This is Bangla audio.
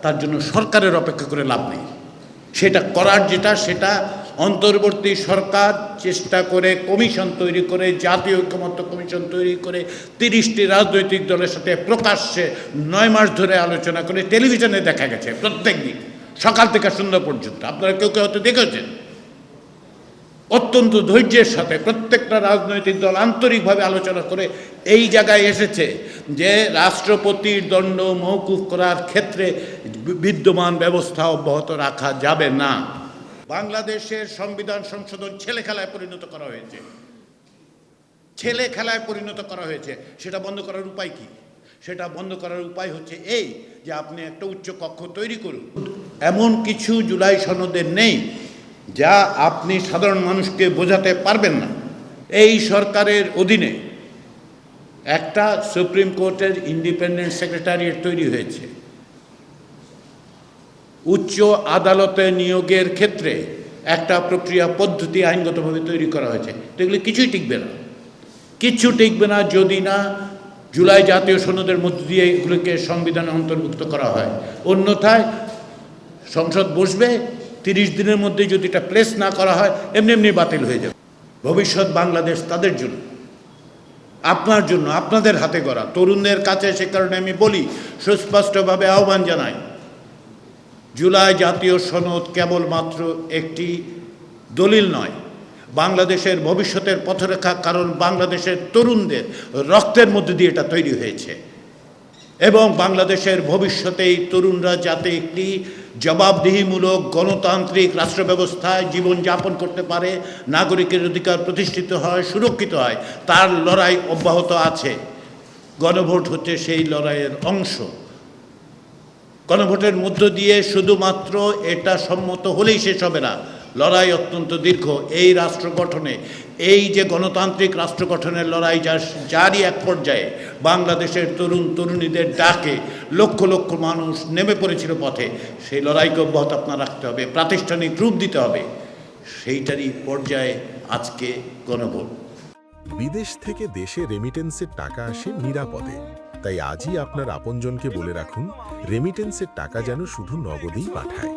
তার জন্য সরকারের অপেক্ষা করে লাভ নেই। সেটা করার সেটা অন্তর্বর্তী সরকার চেষ্টা করে কমিশন তৈরি করে, জাতীয় ঐক্যমত্য কমিশন তৈরি করে 30টি রাজনৈতিক দলের সাথে প্রকাশ্যে 9 মাস ধরে আলোচনা করে টেলিভিশনে দেখা গেছে প্রত্যেক দিন সকাল থেকে সন্ধ্যা পর্যন্ত। আপনারা কেউ কেউ হয়তো দেখেছেন। অত্যন্ত ধৈর্যের সাথে প্রত্যেকটা রাজনৈতিক দল আন্তরিকভাবে আলোচনা করে এই জায়গায় এসেছে যে রাষ্ট্রপতির দণ্ড মওকুফ করার ক্ষেত্রে বিদ্যমান ব্যবস্থা অব্যাহত রাখা যাবে না। বাংলাদেশের সংবিধান সংশোধন ছেলে খেলায় পরিণত করা হয়েছে, ছেলে খেলায় পরিণত করা হয়েছে। সেটা বন্ধ করার উপায় কি? সেটা বন্ধ করার উপায় হচ্ছে এই যে আপনি একটা উচ্চ কক্ষ তৈরি করুন। এমন কিছু জুলাই সনদে নেই যা আপনি সাধারণ মানুষকে বোঝাতে পারবেন না। এই সরকারের অধীনে একটা সুপ্রিম কোর্টের ইন্ডিপেন্ডেন্ট সেক্রেটারিয়েট তৈরি হয়েছে, উচ্চ আদালতে নিয়োগের ক্ষেত্রে একটা প্রক্রিয়া পদ্ধতি আইনগতভাবে তৈরি করা হয়েছে। তো এগুলো কিছুই টিকবে না, কিচ্ছু টিকবে না যদি না জুলাই জাতীয় সনদের মধ্য দিয়ে এগুলোকে সংবিধানে অন্তর্ভুক্ত করা হয়। অন্যথায় সংসদ বসবে, 30 দিনের মধ্যে যদি এটা প্লেস না করা হয় এমনি এমনি বাতিল হয়ে যাবে। ভবিষ্যৎ বাংলাদেশ তাদের জন্য, আপনার জন্য, আপনাদের হাতে গড়া তরুণদের কাছে। সে কারণে আমি বলি, সুস্পষ্টভাবে আহ্বান জানাই, জুলাই জাতীয় সনদ কেবলমাত্র একটি দলিল নয়, বাংলাদেশের ভবিষ্যতের পথরেখা। কারণ বাংলাদেশের তরুণদের রক্তের মধ্যে দিয়ে এটা তৈরি হয়েছে এবং বাংলাদেশের ভবিষ্যতে এই তরুণরা যাতে একটি জবাবদিহিমূলক গণতান্ত্রিক রাষ্ট্র ব্যবস্থায় জীবনযাপন করতে পারে, নাগরিকের অধিকার প্রতিষ্ঠিত হয়, সুরক্ষিত হয়, তার লড়াই অব্যাহত আছে। গণভোট হচ্ছে সেই লড়াইয়ের অংশ। গণভোটের মধ্য দিয়ে শুধুমাত্র এটা সম্মত হলেই শেষ হবে না, লড়াই অত্যন্ত দীর্ঘ। এই রাষ্ট্র গঠনে, এই যে গণতান্ত্রিক রাষ্ট্র গঠনের লড়াই যারই এক পর্যায়ে বাংলাদেশের তরুণ তরুণীদের ডাকে লক্ষ লক্ষ মানুষ নেমে পড়েছিল পথে, সেই লড়াইকে অব্যাহত আপনার রাখতে হবে, প্রাতিষ্ঠানিক রূপ দিতে হবে। সেইটারই পর্যায়ে আজকে গণভোট। বিদেশ থেকে দেশে রেমিটেন্সের টাকা আসে নিরাপদে। তাই আজই আপনার আপনজনকে বলে রাখুন, রেমিটেন্সের টাকা যেন শুধু নগদেই পাঠায়।